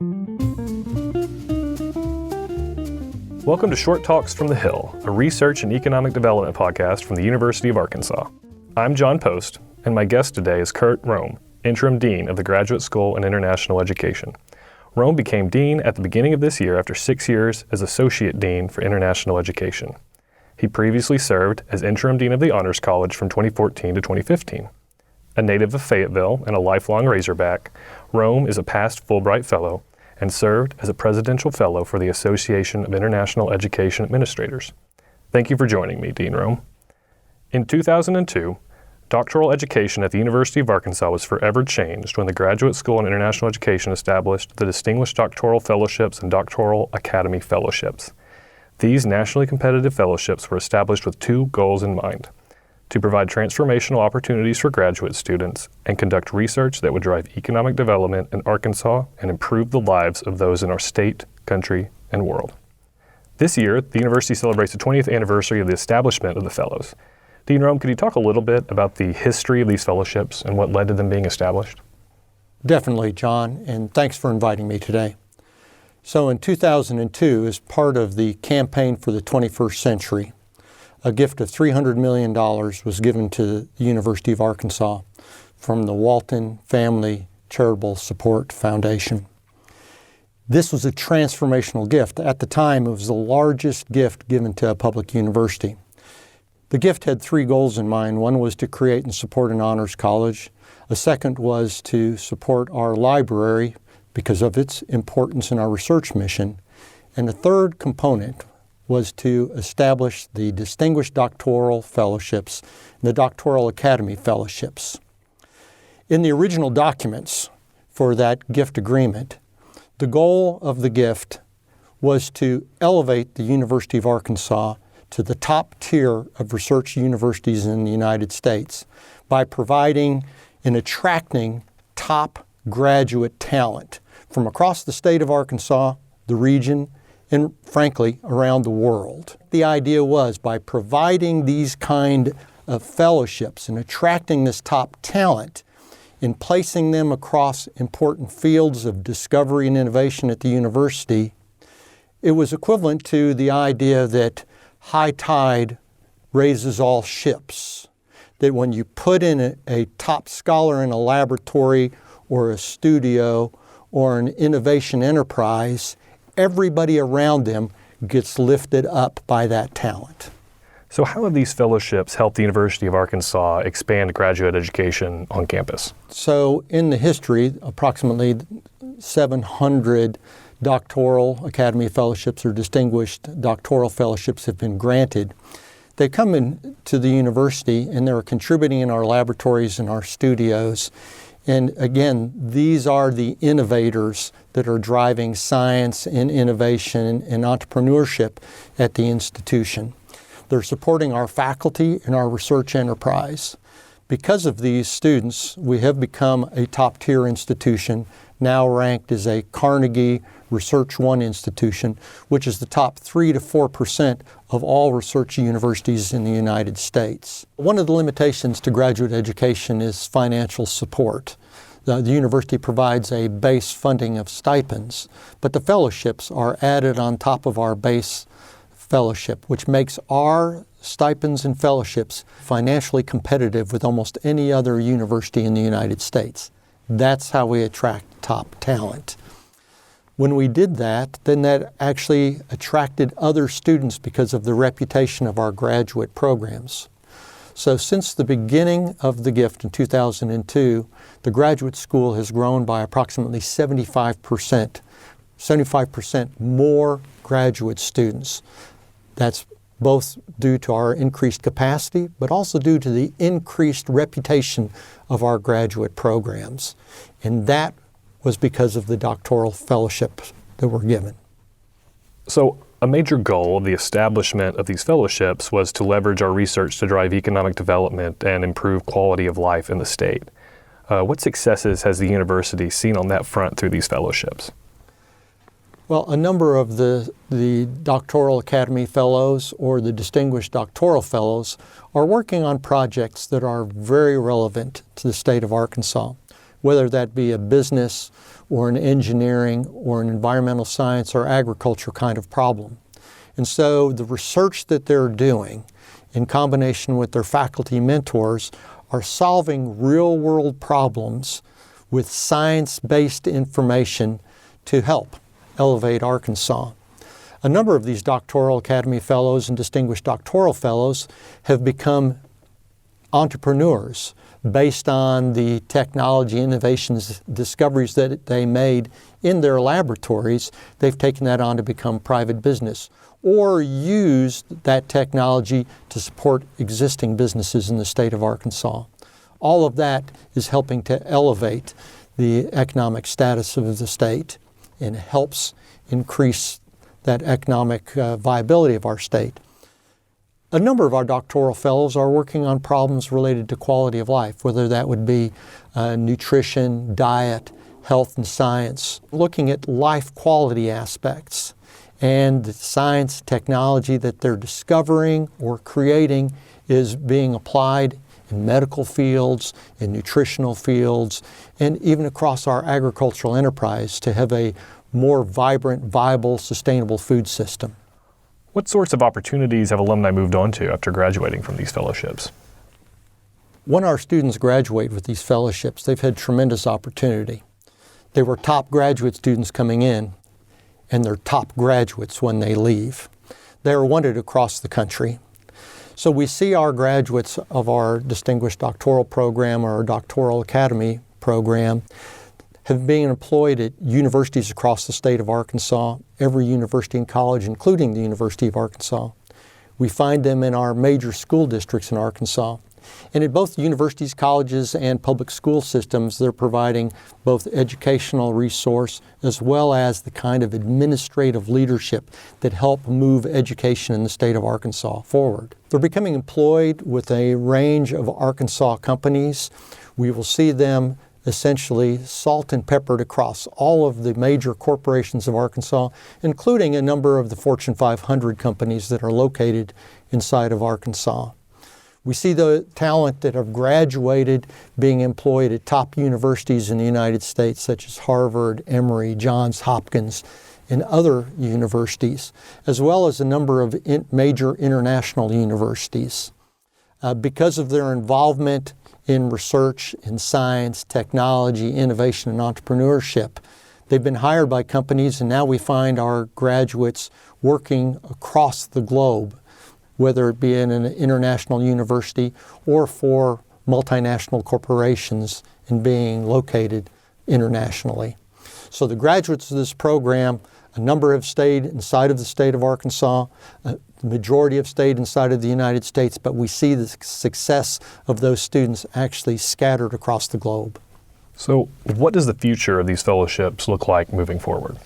Welcome to Short Talks from the Hill, a research and economic development podcast from the University of Arkansas. I'm John Post, and my guest today is Curt Rom, Interim Dean of the Graduate School in International Education. Rom became Dean at the beginning of this year after 6 years as Associate Dean for International Education. He previously served as Interim Dean of the Honors College from 2014 to 2015. A native of Fayetteville and a lifelong Razorback, Rom is a past Fulbright Fellow and served as a Presidential Fellow for the Association of International Education Administrators. Thank you for joining me, Dean Rom. In 2002, doctoral education at the University of Arkansas was forever changed when the Graduate School in International Education established the Distinguished Doctoral Fellowships and Doctoral Academy Fellowships. These nationally competitive fellowships were established with two goals in mind: to provide transformational opportunities for graduate students and conduct research that would drive economic development in Arkansas and improve the lives of those in our state, country, and world. This year, the university celebrates the 20th anniversary of the establishment of the fellows. Dean Rom, could you talk a little bit about the history of these fellowships and what led to them being established? Definitely, John, and thanks for inviting me today. So in 2002, as part of the campaign for the 21st century, a gift of $300 million was given to the University of Arkansas from the Walton Family Charitable Support Foundation. This was a transformational gift. At the time, it was the largest gift given to a public university. The gift had three goals in mind. One was to create and support an honors college. A second was to support our library because of its importance in our research mission. And the third component was to establish the Distinguished Doctoral Fellowships and the Doctoral Academy Fellowships. In the original documents for that gift agreement, the goal of the gift was to elevate the University of Arkansas to the top tier of research universities in the United States by providing and attracting top graduate talent from across the state of Arkansas, the region, and frankly, around the world. The idea was by providing these kind of fellowships and attracting this top talent and placing them across important fields of discovery and innovation at the university, it was equivalent to the idea that high tide raises all ships. That when you put in a top scholar in a laboratory or a studio or an innovation enterprise, everybody around them gets lifted up by that talent. So how have these fellowships helped the University of Arkansas expand graduate education on campus? So in the history, approximately 700 doctoral academy fellowships or distinguished doctoral fellowships have been granted. They come into the university and they're contributing in our laboratories and our studios. And again, these are the innovators that are driving science and innovation and entrepreneurship at the institution. They're supporting our faculty and our research enterprise. Because of these students, we have become a top-tier institution, now ranked as a Carnegie Research One institution, which is the top 3 to 4% of all research universities in the United States. One of the limitations to graduate education is financial support. The university provides a base funding of stipends, but the fellowships are added on top of our base fellowship, which makes our stipends and fellowships financially competitive with almost any other university in the United States. That's how we attract top talent. When we did that, then that actually attracted other students because of the reputation of our graduate programs. So since the beginning of the gift in 2002, the graduate school has grown by approximately 75% more graduate students. That's both due to our increased capacity, but also due to the increased reputation of our graduate programs. And that was because of the doctoral fellowships that were given. So a major goal of the establishment of these fellowships was to leverage our research to drive economic development and improve quality of life in the state. What successes has the university seen on that front through these fellowships? Well, a number of the Doctoral Academy Fellows or the Distinguished Doctoral Fellows are working on projects that are very relevant to the state of Arkansas. whether that be a business or an engineering or an environmental science or agriculture kind of problem. And so the research that they're doing in combination with their faculty mentors are solving real-world problems with science-based information to help elevate Arkansas. A number of these Doctoral Academy Fellows and Distinguished Doctoral Fellows have become entrepreneurs based on the technology innovations, discoveries that they made in their laboratories. They've taken that on to become private business or used that technology to support existing businesses in the state of Arkansas. All of that is helping to elevate the economic status of the state and helps increase that economic viability of our state. A number of our doctoral fellows are working on problems related to quality of life, whether that would be nutrition, diet, health and science, looking at life quality aspects and the science, technology that they're discovering or creating is being applied in medical fields, in nutritional fields, and even across our agricultural enterprise to have a more vibrant, viable, sustainable food system. What sorts of opportunities have alumni moved on to after graduating from these fellowships? When our students graduate with these fellowships, they've had tremendous opportunity. They were top graduate students coming in, and they're top graduates when they leave. They are wanted across the country. So we see our graduates of our Distinguished Doctoral Program or our Doctoral Academy program have been employed at universities across the state of Arkansas, every university and college, including the University of Arkansas. We find them in our major school districts in Arkansas. And at both universities, colleges, and public school systems, they're providing both educational resource as well as the kind of administrative leadership that help move education in the state of Arkansas forward. They're becoming employed with a range of Arkansas companies. We will see them essentially salt and peppered across all of the major corporations of Arkansas, including a number of the Fortune 500 companies that are located inside of Arkansas. We see the talent that have graduated being employed at top universities in the United States, such as Harvard, Emory, Johns Hopkins, and other universities, as well as a number of major international universities. Because of their involvement in research, in science, technology, innovation, and entrepreneurship, they've been hired by companies, and now we find our graduates working across the globe, whether it be in an international university or for multinational corporations and being located internationally. So the graduates of this program, a number have stayed inside of the state of Arkansas, the majority have stayed inside of the United States, but we see the success of those students actually scattered across the globe. So what does the future of these fellowships look like moving forward?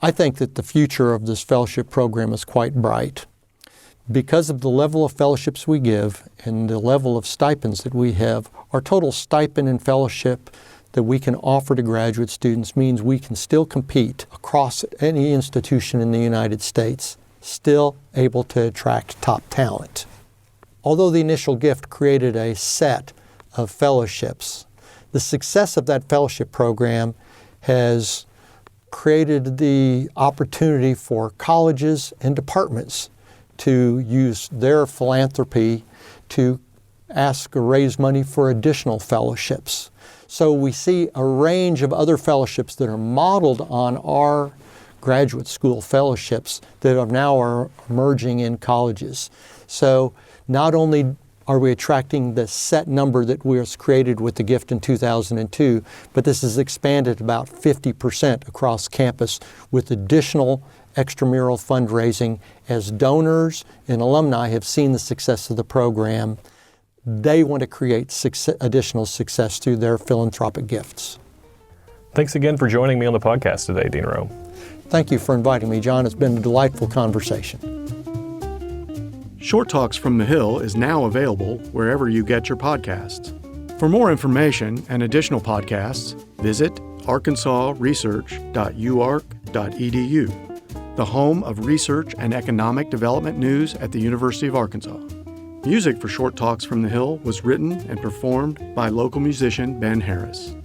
I think that the future of this fellowship program is quite bright. Because of the level of fellowships we give and the level of stipends that we have, our total stipend and fellowship that we can offer to graduate students means we can still compete across any institution in the United States, still able to attract top talent. Although the initial gift created a set of fellowships, the success of that fellowship program has created the opportunity for colleges and departments to use their philanthropy to ask or raise money for additional fellowships. So we see a range of other fellowships that are modeled on our graduate school fellowships that are now emerging in colleges. So not only are we attracting the set number that was created with the gift in 2002, but this has expanded about 50% across campus with additional extramural fundraising as donors and alumni have seen the success of the program. They want to create additional success through their philanthropic gifts. Thanks again for joining me on the podcast today, Dean Rom. Thank you for inviting me, John. It's been a delightful conversation. Short Talks from the Hill is now available wherever you get your podcasts. For more information and additional podcasts, visit arkansasresearch.uark.edu, the home of research and economic development news at the University of Arkansas. Music for Short Talks from the Hill was written and performed by local musician Ben Harris.